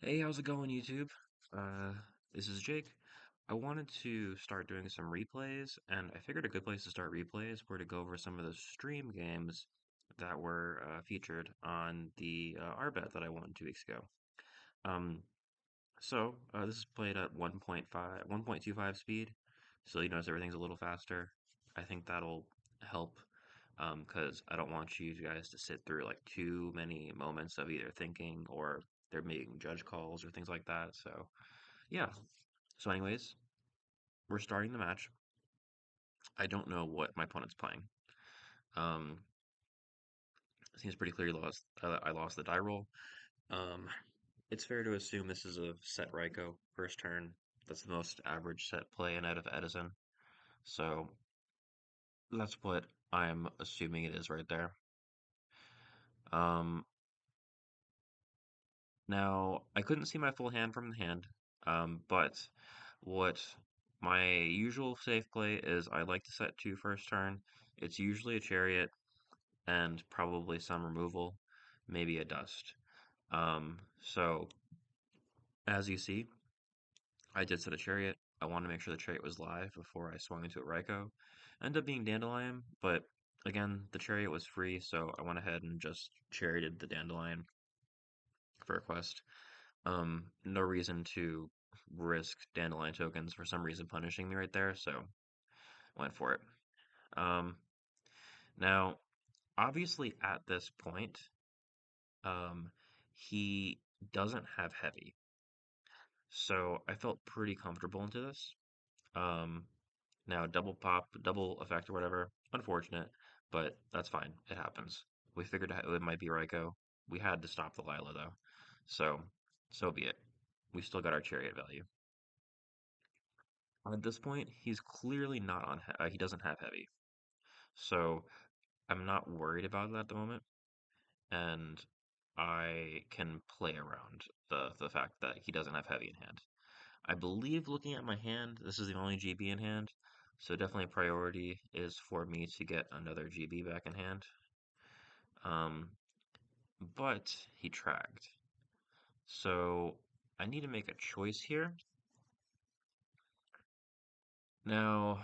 Hey, how's it going, YouTube? Uh, this is Jake. I wanted to start doing some replays, and I figured a good place to start replays were to go over some of the stream games that were featured on the RBET that I won 2 weeks ago. Um, this is played at 1.25 speed, so you notice everything's a little faster. I think that'll help, because I don't want you guys to sit through like too many moments of either thinking or they're making judge calls or things like that. So yeah. So anyways, we're starting the match. I don't know what my opponent's playing. Um, Seems pretty clear I lost the die roll. Um, it's fair to assume this is a set Raikou first turn. That's the most average set play in out of Edison. So that's what I'm assuming it is right there. Um, Now I couldn't see my full hand from the hand, but what my usual safe play is I like to set two first turn. It's usually a chariot and probably some removal, maybe a dust. So as you see, I did set a chariot. I wanted to make sure the chariot was live before I swung into a Raikou. Ended up being Dandelion, but again, the chariot was free, so I went ahead and just charioted the Dandelion for a quest. No reason to risk Dandelion tokens for some reason punishing me right there, so went for it. Um, Now, obviously at this point, um, he doesn't have heavy, so I felt pretty comfortable into this. Um, Now double pop, double effect or whatever, unfortunate, but that's fine. It happens. We figured out it might be Raikou. We had to stop the Lila though, so so be it. We still got our chariot value. At this point, he's clearly not on. He doesn't have heavy, so I'm not worried about that at the moment, and I can play around the fact that he doesn't have heavy in hand. I believe looking at my hand, this is the only GB in hand, so definitely priority is for me to get another GB back in hand. Um, but he tracked, so I need to make a choice here. Now,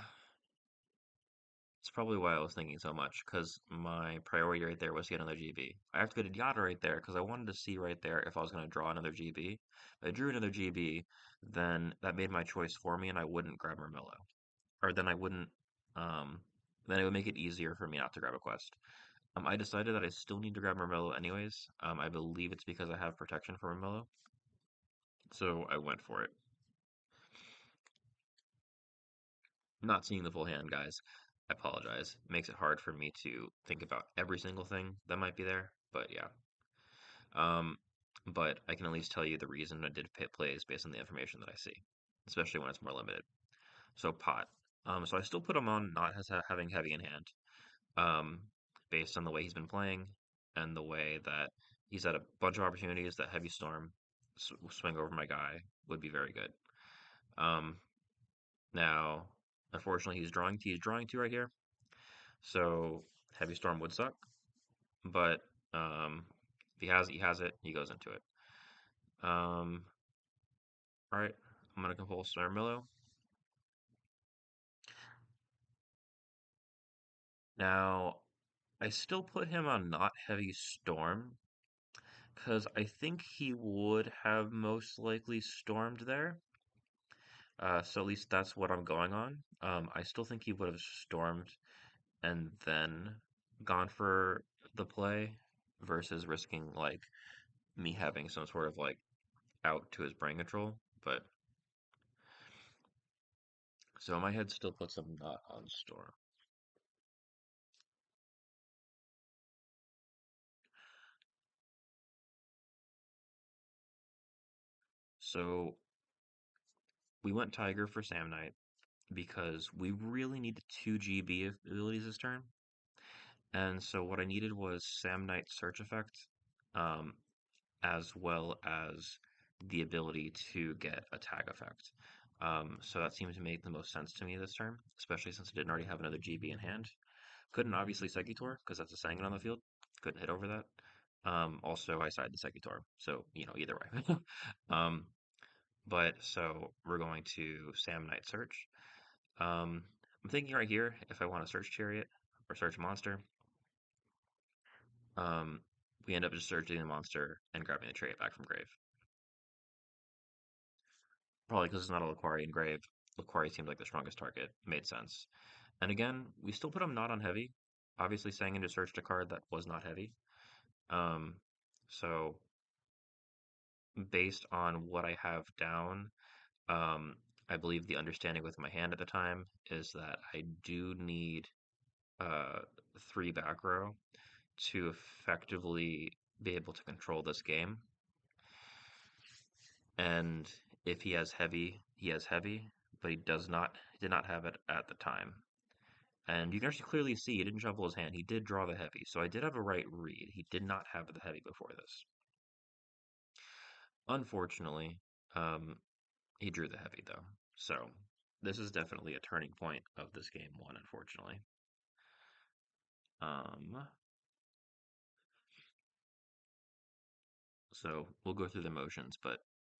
it's probably why I was thinking so much, because my priority right there was to get another GB. I have to get a Yada right there, because I wanted to see right there if I was going to draw another GB. If I drew another GB, then that made my choice for me, and I wouldn't grab Mermello. Or then I wouldn't, um, then it would make it easier for me not to grab a quest. I decided that I still need to grab Mermello anyways. I believe it's because I have protection for Mermello, so I went for it. Not seeing the full hand, guys. I apologize. It makes it hard for me to think about every single thing that might be there, but yeah. Um, but I can at least tell you the reason I did pit plays based on the information that I see, especially when it's more limited. So pot. So I still put him on not as having heavy in hand, um, based on the way he's been playing and the way that he's had a bunch of opportunities that heavy storm swing over my guy would be very good. Um, Now, unfortunately, he's drawing two right here, so heavy storm would suck. But if he has it. He goes into it. Um, all right, I'm gonna compulse Armillo. Now, I still put him on not heavy storm because I think he would have most likely stormed there. So at least that's what I'm going on. I still think he would have stormed and then gone for the play versus risking like me having some sort of like out to his brain control. But so my head still puts him not on storm. So we went Tiger for Sam Knight because we really needed 2 GB abilities this turn. And so what I needed was Sam Knight Search Effect, um, as well as the ability to get a tag effect. So that seemed to make the most sense to me this turn, especially since I didn't already have another GB in hand. Couldn't obviously Segitor, because that's a Sangan on the field. Couldn't hit over that. Also, I side the Secutor, so either way. um, but so we're going to Sam Knight search. I'm thinking right here if I want to search Chariot or search Monster, um, we end up just searching the Monster and grabbing the Chariot back from grave. Probably because it's not a Laquari in grave. Laquari seemed like the strongest target. Made sense. And again, we still put him not on heavy. Obviously, Sanguine just searched a card that was not heavy. Um, so based on what I have down, um, I believe the understanding with my hand at the time is that I do need uh, three back row to effectively be able to control this game. And if he has heavy, he has heavy, but he did not have it at the time. And you can actually clearly see he didn't shuffle his hand. He did draw the heavy. So I did have a right read. He did not have the heavy before this. Unfortunately, um, he drew the heavy though. So this is definitely a turning point of this game one, unfortunately. Um, so we'll go through the motions, but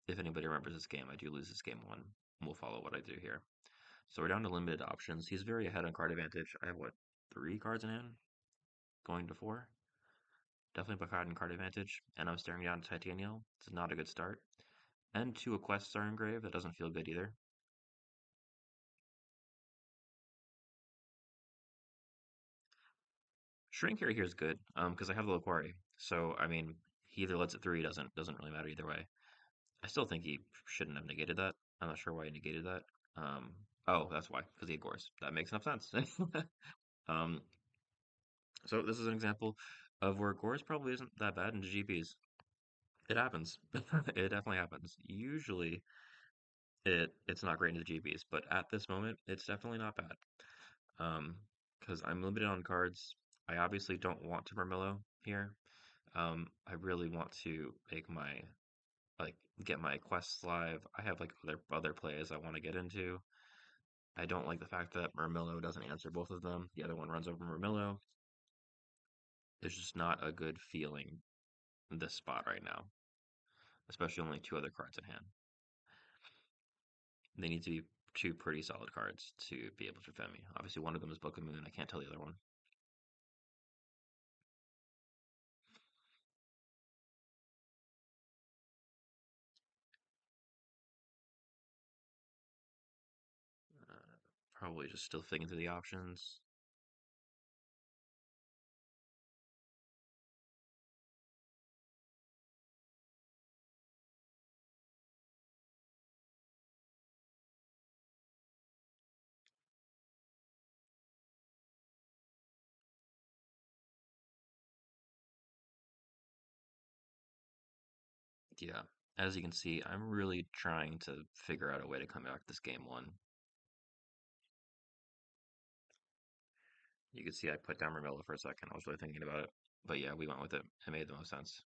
if anybody remembers this game, I do lose this game one. We'll follow what I do here. So we're down to limited options. He's very ahead on card advantage. I have what, three cards in hand? Going to four? Definitely Bacard and card advantage, and I'm staring down Titaniel. It's not a good start. And two quests are engraved. That doesn't feel good either. Shrink here is good, because I have the Laquari. So I mean, he either lets it through, he doesn't really matter either way. I still think he shouldn't have negated that. I'm not sure why he negated that. Um, oh, that's why, because he had Gores. That makes enough sense. um, so this is an example of where Gores probably isn't that bad into GPs. It happens. It definitely happens. Usually, it's not great into GPs, but at this moment, it's definitely not bad. Um, because I'm limited on cards. I obviously don't want to Vermillo here. I really want to make my like get my quests live. I have like other plays I want to get into. I don't like the fact that Murmillo doesn't answer both of them. The other one runs over Murmillo. There's just not a good feeling in this spot right now, especially only two other cards in hand. They need to be two pretty solid cards to be able to defend me. Obviously, one of them is Book of Moon. I can't tell the other one. Uh, Probably just still thinking through the options. Yeah, as you can see, I'm really trying to figure out a way to come back this game one. You can see I put down Murmillo for a second. I was really thinking about it. But yeah, we went with it. It made the most sense.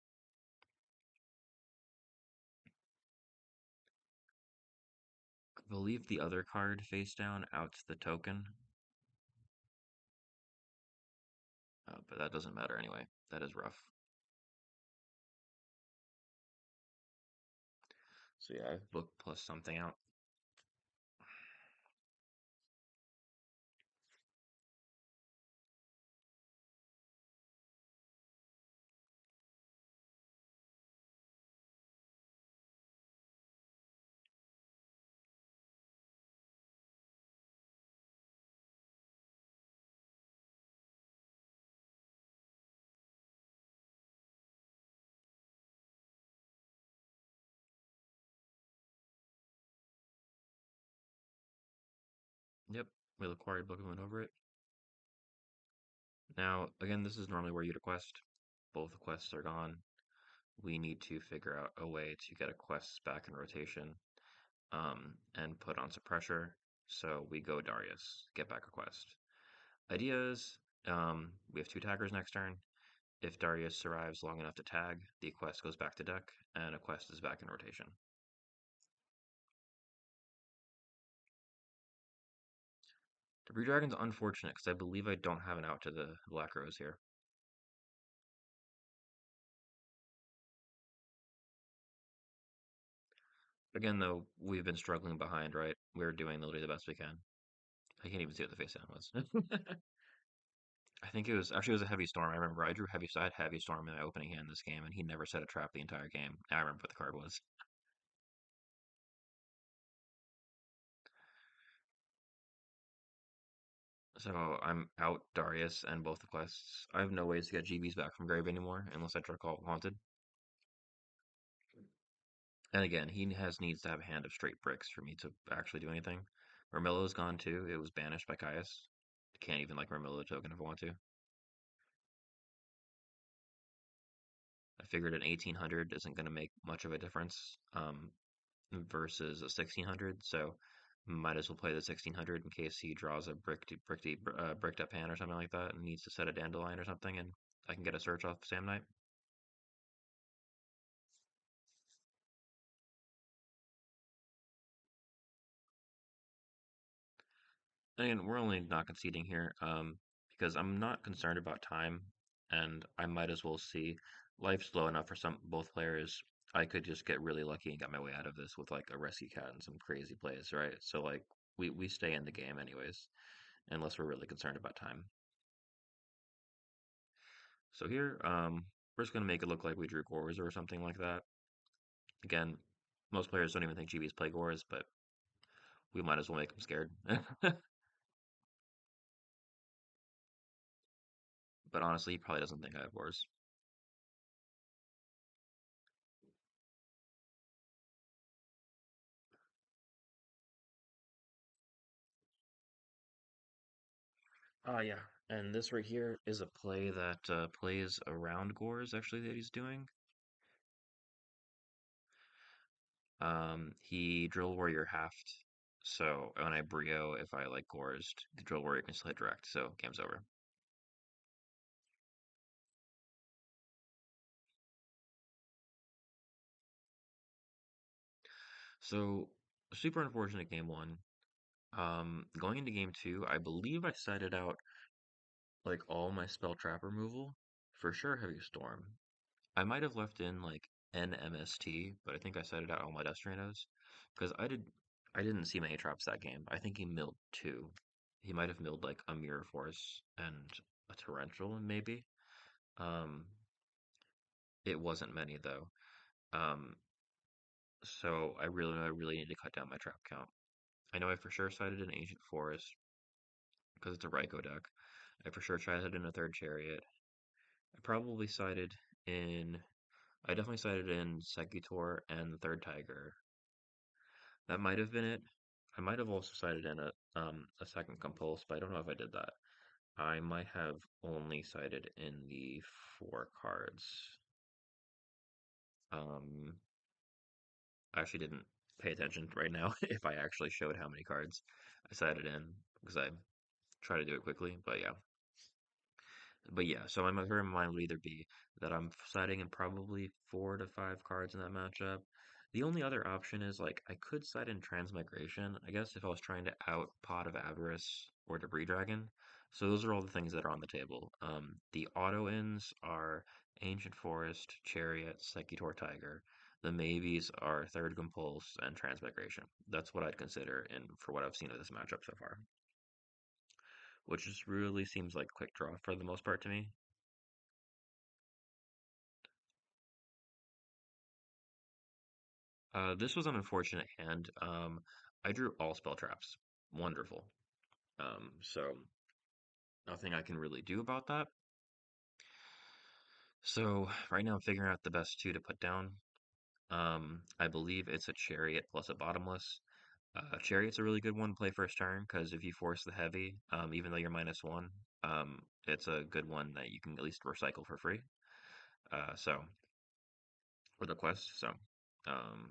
I believe the other card face down outs the token. But that doesn't matter anyway. That is rough. So yeah, I've book plus something out. Yep, we'll acquire book and went over it. Now, again, this is normally where you'd a quest. Both quests are gone. We need to figure out a way to get a quest back in rotation, and put on some pressure. So we go Darius, get back a quest. Ideas, we have two taggers next turn. If Darius survives long enough to tag, the quest goes back to deck, and a quest is back in rotation. The Blue Dragon's unfortunate because I believe I don't have an out to the Black Rose here. Again, though, we've been struggling behind, right? We're doing literally the best we can. I can't even see what the face down was. I think it was a heavy storm. I remember I drew heavy, so I had heavy storm in my opening hand this game, and he never set a trap the entire game. I remember what the card was. So I'm out Darius and both the quests. I have no ways to get GBs back from Grave anymore unless I try to call it Haunted. And again, he has needs to have a hand of straight bricks for me to actually do anything. Romillo's gone too. It was banished by Caius. Can't even like Romillo token if I want to. I figured an 1800 isn't going to make much of a difference versus a 1600, so might as well play the 1600 in case he draws a bricked up hand or something like that and needs to set a dandelion or something, and I can get a search off Sam Knight. And we're only not conceding here because I'm not concerned about time, and I might as well see life's slow enough for some both players. I could just get really lucky and get my way out of this with like a rescue cat and some crazy plays, right? So like we stay in the game anyways, unless we're really concerned about time. So here, we're just gonna make it look like we drew Gores or something like that. Again, most players don't even think GBs play Gores, but we might as well make them scared. But honestly, he probably doesn't think I have Gores. Yeah. And this right here is a play that plays around Gores, actually, that he's doing. He Drill Warrior halved. So when I Brio, if I like Gores, the Drill Warrior can still hit direct, so game's over. So super unfortunate game one. Going into game two, I believe I cited out like all my spell trap removal. For sure, Heavy Storm. I might have left in like NMST, but I think I cited out all my Destrinos because I didn't see many traps that game. I think he milled two. He might have milled like a Mirror Force and a Torrential maybe. Um, it wasn't many though. Um, so I really need to cut down my trap count. I know I for sure cited an Ancient Forest because it's a Raikou deck. I for sure tried it in a third Chariot. I probably sided in. I definitely sided in Secutor and the third Tiger. That might have been it. I might have also sided in a second Compulse, but I don't know if I did that. I might have only sided in the four cards. Um, I actually didn't pay attention right now if I actually showed how many cards I sided in because I try to do it quickly. But yeah, so my current mind would either be that I'm siding in probably 4 to 5 cards in that matchup. The only other option is like I could side in Transmigration, I guess, if I was trying to out Pot of Avarice or Debris Dragon. So those are all the things that are on the table. The auto ins are Ancient Forest, Chariot, Secutor Tiger. The maybes are Third Compulse and Transmigration. That's what I'd consider in for what I've seen of this matchup so far, which just really seems like quick draw for the most part to me. This was an unfortunate hand. I drew all spell traps. Wonderful. So nothing I can really do about that. So right now I'm figuring out the best two to put down. I believe it's a chariot plus a bottomless. Chariot's a really good one to play first turn because if you force the heavy, even though you're -1, it's a good one that you can at least recycle for free. So for the quest. So um,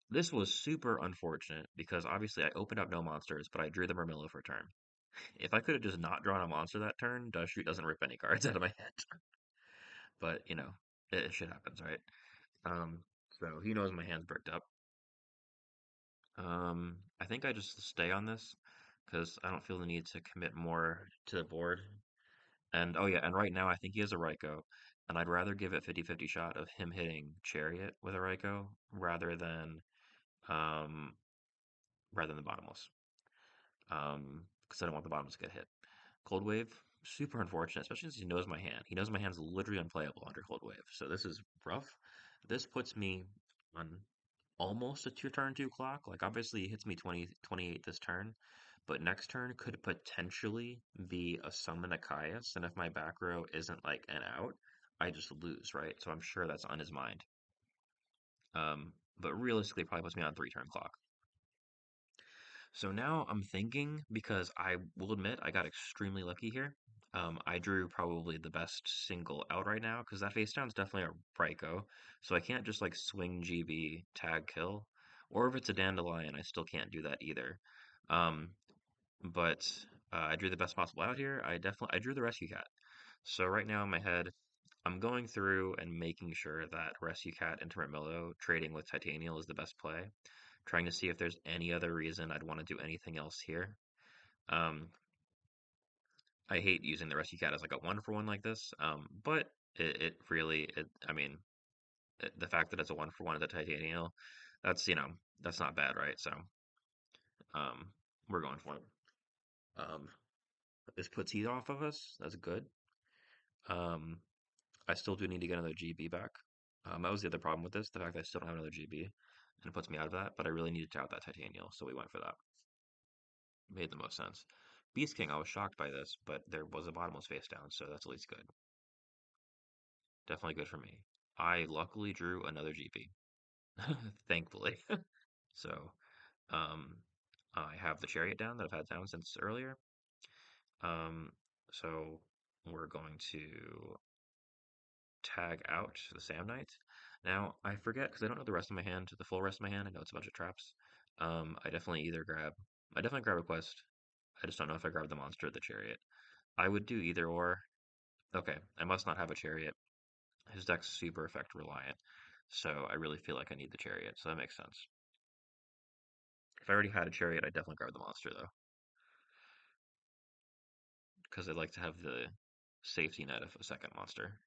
this was super unfortunate because obviously I opened up no monsters, but I drew the Murmillo for turn. If I could have just not drawn a monster that turn, Dust Shoot doesn't rip any cards out of my head. But, you know, shit happens, right? Um, so he knows my hand's bricked up. I think I just stay on this because I don't feel the need to commit more to the board. And oh yeah, and right now I think he has a Raikou. and I'd rather give it 50-50 shot of him hitting Chariot with a Raikou um, rather than the bottomless. Because I don't want the bottomless to get hit. Cold Wave, super unfortunate, especially since he knows my hand. He knows my hand's literally unplayable under Cold Wave, so this is rough. This puts me on almost a turn two clock. Like, obviously, he hits me 28 this turn, but next turn could potentially be a summon a Caius, and if my back row isn't like an out, I just lose, right? So I'm sure that's on his mind. But realistically, it probably puts me on 3 turn clock. So now I'm thinking, because I will admit I got extremely lucky here. I drew probably the best single out right now because that face down's definitely a Raikou. So I can't just like swing GB tag kill. Or if it's a Dandelion, I still can't do that either. Um, but I drew the best possible out here. I drew the Rescue Cat. So right now in my head, I'm going through and making sure that Rescue Cat into Ramillo trading with Titanial is the best play, trying to see if there's any other reason I'd want to do anything else here. Um, I hate using the Rescue Cat as like a one for one like this, but it really, I mean, the fact that it's a one for one at the Titanial, that's, that's not bad, right? So, um, we're going for it. Um, this puts heat off of us. That's good. Um, I still do need to get another GB back. That was the other problem with this, the fact that I still don't have another GB, and it puts me out of that, but I really needed to out that Titanial, so we went for that. Made the most sense. Beast King, I was shocked by this, but there was a bottomless face down, so that's at least good. Definitely good for me. I luckily drew another GP, thankfully. So, um, I have the Chariot down that I've had down since earlier. Um, so we're going to tag out the Samnite. Now, I forget because I don't know the rest of my hand, the full rest of my hand. I know it's a bunch of traps. I definitely grab a quest. I just don't know if I grab the monster or the chariot. I would do either or. Okay, I must not have a chariot. His deck's super effect reliant, so I really feel like I need the chariot, so that makes sense. If I already had a chariot, I'd definitely grab the monster though, because I'd like to have the safety net of a second monster.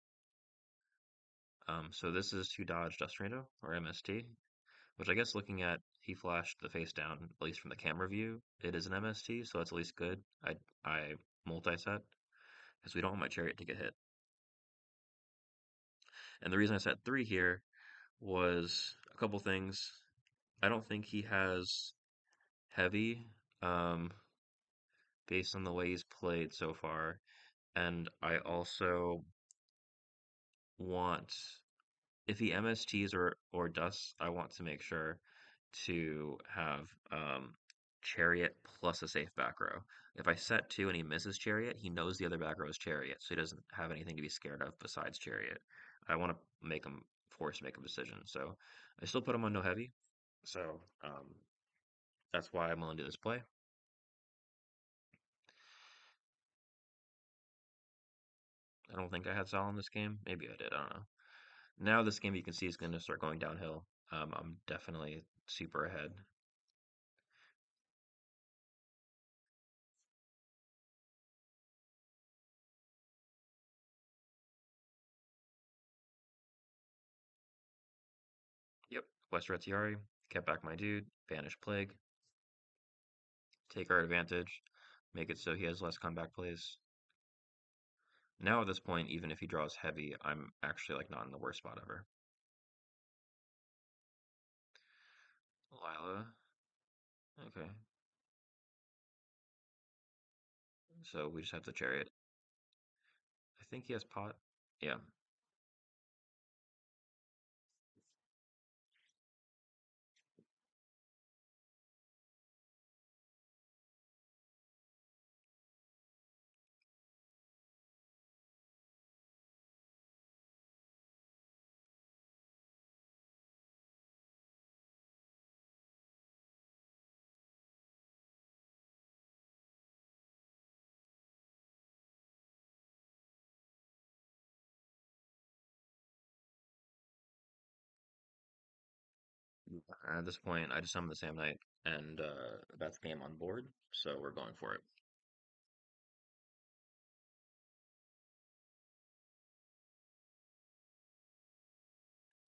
So this is to dodge Dust Tornado, or MST, which I guess looking at he flashed the face down, at least from the camera view, it is an MST, so that's at least good. I multi-set, because we don't want my chariot to get hit. And the reason I set 3 here was a couple things. I don't think he has heavy, um, based on the way he's played so far. And I also want, if he MSTs or dusts, I want to make sure to have Chariot plus a safe back row. If I set 2 and he misses Chariot, he knows the other back row is Chariot, so he doesn't have anything to be scared of besides Chariot. I want to make him force make a decision, so I still put him on no heavy. So that's why I'm willing to do this play. I don't think I had Sal in this game. Maybe I did. I don't know. Now this game you can see is going to start going downhill. I'm definitely super ahead. Yep. West Retiari, kept back my dude, banish Plague, take our advantage, make it so he has less comeback plays. Now at this point, even if he draws heavy, I'm actually like not in the worst spot ever. Lila. Okay. So we just have the chariot. I think he has pot. Yeah. At this point, I just summoned the Sam Knight, and that's game on board, so we're going for it.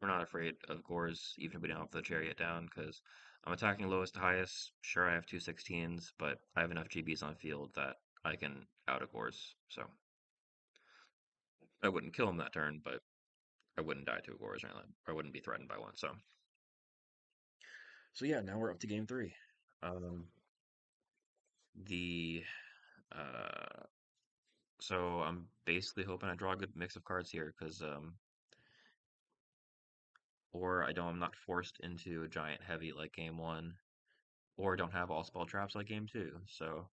We're not afraid of gores, even if we don't have the chariot down, because I'm attacking lowest to highest. Sure, I have two 16s, but I have enough GBs on field that I can out a gores. So I wouldn't kill him that turn, but I wouldn't die to a gores or anything. I wouldn't be threatened by one. So yeah, now we're up to game three. Um, the uh, so I'm basically hoping I draw a good mix of cards here, because or I'm not forced into a giant heavy like game one, or don't have all spell traps like game two. So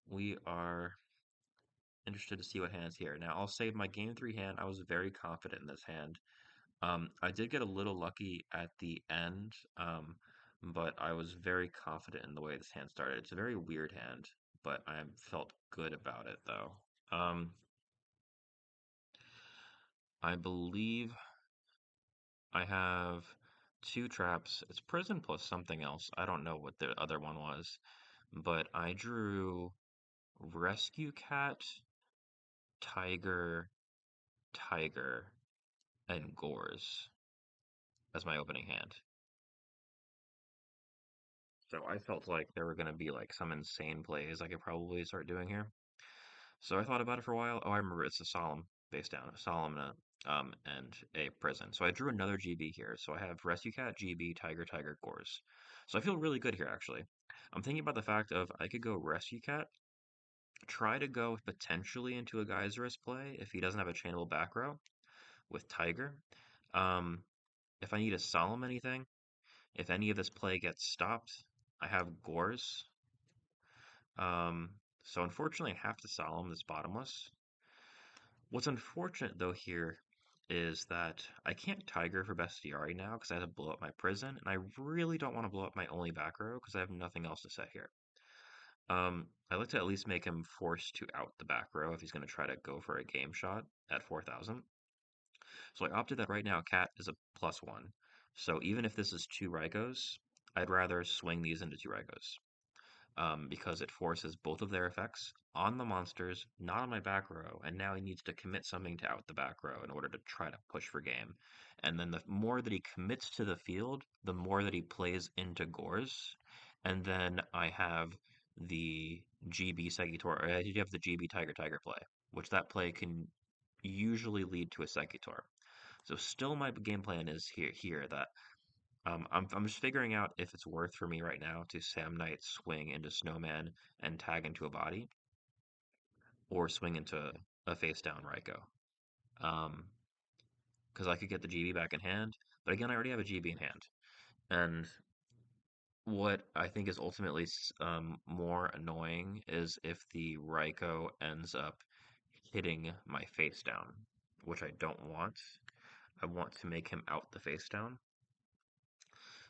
we are interested to see what hands here. Now I'll save my game three hand. I was very confident in this hand. I did get a little lucky at the end, but I was very confident in the way this hand started. It's a very weird hand, but I felt good about it though. Um, I believe I have two traps. It's prison plus something else. I don't know what the other one was, but I drew rescue cat, tiger, tiger, and gores as my opening hand. So I felt like there were going to be like some insane plays I could probably start doing here. So I thought about it for a while. Oh, I remember it's a solemn face down, a solemn and a prison. So I drew another GB here. So I have rescue cat, GB, tiger, tiger, gores. So I feel really good here actually. I'm thinking about the fact of I could go rescue cat, try to go potentially into a geyserist play if he doesn't have a chainable back row with tiger. Um, if I need a solemn anything, if any of this play gets stopped, I have gores. Um, so unfortunately, I have to solemn this bottomless. What's unfortunate though here is that I can't tiger for bestiary now because I have to blow up my prison, and I really don't want to blow up my only back row because I have nothing else to set here. I'd like to at least make him forced to out the back row if he's going to try to go for a game shot at 4,000. So I opted that right now cat is a +1. So even if this is two Rykos, I'd rather swing these into two Rykos. Because it forces both of their effects on the monsters, not on my back row, and now he needs to commit something to out the back row in order to try to push for game. And then the more that he commits to the field, the more that he plays into gores. And then I have the GB Segitor, or I do have the GB Tiger Tiger play, which that play can usually lead to a Segitor. So still my game plan is here that I'm just figuring out if it's worth for me right now to Sam Knight swing into Snowman and tag into a body, or swing into a face down Raikou. Um, because I could get the GB back in hand, but again, I already have a GB in hand. And what I think is ultimately more annoying is if the Raikou ends up hitting my face down, which I don't want. I want to make him out the face down.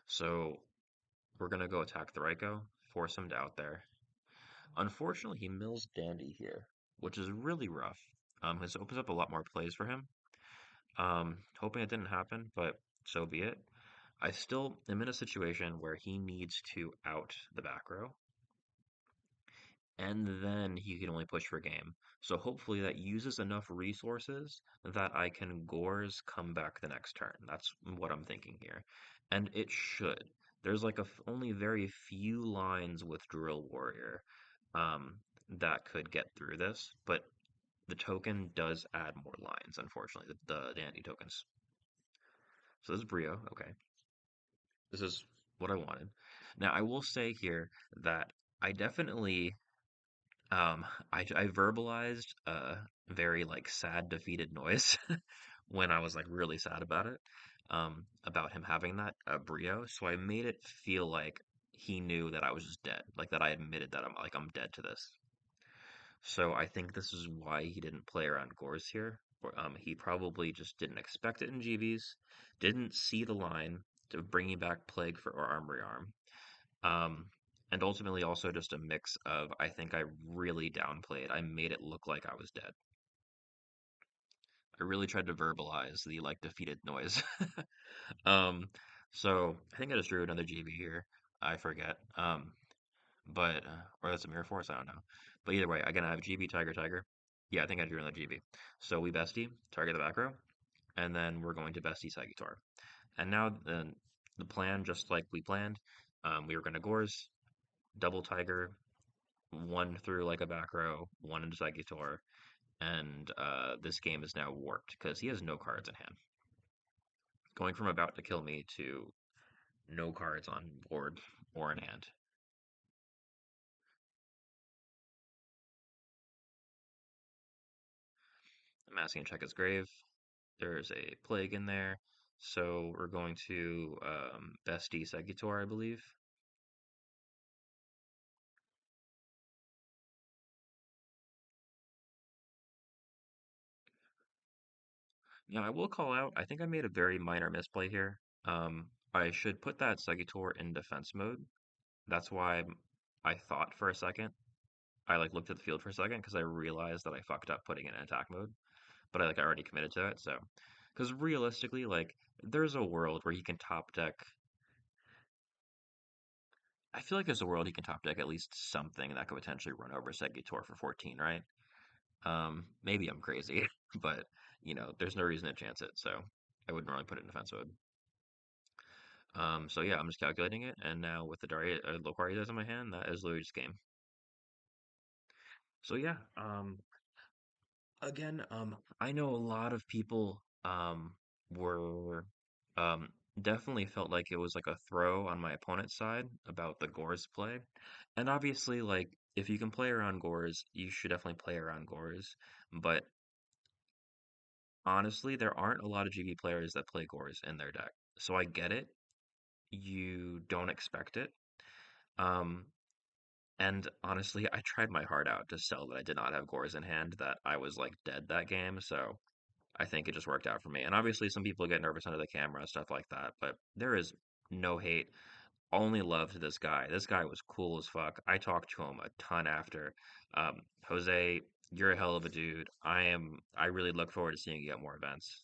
So we're gonna go attack the Raikou, force him to out there. Unfortunately, he mills Dandy here, which is really rough. This opens up a lot more plays for him. Hoping it didn't happen, but so be it. I still am in a situation where he needs to out the back row, and then he can only push for game. So hopefully that uses enough resources that I can Gores come back the next turn. That's what I'm thinking here. And it should. There's like only very few lines with Drill Warrior um, that could get through this, but the token does add more lines, unfortunately, the dandy tokens. So this is Brio, okay. This is what I wanted. Now I will say here that I definitely I verbalized a very like sad defeated noise when I was like really sad about him having that brio. So I made it feel like he knew that I was just dead, like that I admitted that I'm dead to this. So I think this is why he didn't play around Gores here. He probably just didn't expect it in GVs, didn't see the line to bringing back Plague for or Armory Arm. Um, and ultimately also just a mix of I think I really downplayed. I made it look like I was dead. I really tried to verbalize the like defeated noise. um, so I think I just drew another GB here. I forget. But or that's a mirror force. I don't know. But either way, again, I have GB Tiger Tiger. Yeah, I think I drew another GB. So we bestie target the back row. and then we're going to Bestie Sagitar. And now the plan, just like we planned, we were going to Gores, double Tiger, one through like a back row, one into Sagitar, and this game is now warped because he has no cards in hand. Going from about to kill me to no cards on board or in hand. I'm asking to check his grave. There's a plague in there. So we're going to Bestie Sagitar, I believe. Now I will call out, I think I made a very minor misplay here. I should put that Sagitar in defense mode. That's why I thought for a second. I like looked at the field for a second because I realized that I fucked up putting it in attack mode. But I already committed to it, so because realistically, there's a world where he can top deck. I feel like there's a world he can top deck at least something that could potentially run over Segitor for 14, right? Maybe I'm crazy, but there's no reason to chance it, so I wouldn't really put it in defense mode. So yeah, I'm just calculating it, and now with the Daria Loquaria in my hand, that is literally just game. So yeah, again, I know a lot of people were um definitely felt like it was like a throw on my opponent's side about the Gores play. And obviously, like if you can play around Gores, you should definitely play around Gores. But honestly, there aren't a lot of GB players that play Gores in their deck. So I get it. You don't expect it. Um, and honestly, I tried my heart out to sell that I did not have Gores in hand, that I was like dead that game. So I think it just worked out for me. And obviously, some people get nervous under the camera, stuff like that. But there is no hate, only love to this guy. This guy was cool as fuck. I talked to him a ton after. Jose, you're a hell of a dude. I really look forward to seeing you at more events.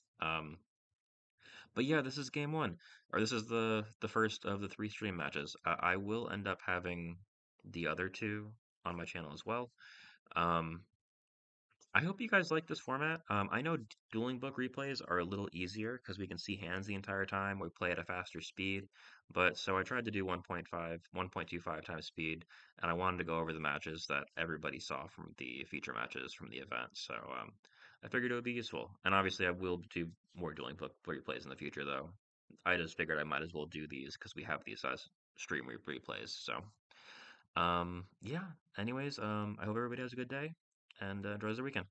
But yeah, this is game one, or this is the first of the three stream matches. I will end up having the other two on my channel as well. Um, I hope you guys like this format. I know dueling book replays are a little easier because we can see hands the entire time. We play at a faster speed. But so I tried to do 1.5, 1.25 times speed, and I wanted to go over the matches that everybody saw from the feature matches from the event. So I figured it would be useful. And obviously, I will do more dueling book replays in the future, though. I just figured I might as well do these because we have these as stream replays. So yeah. Anyways, I hope everybody has a good day and enjoys their weekend.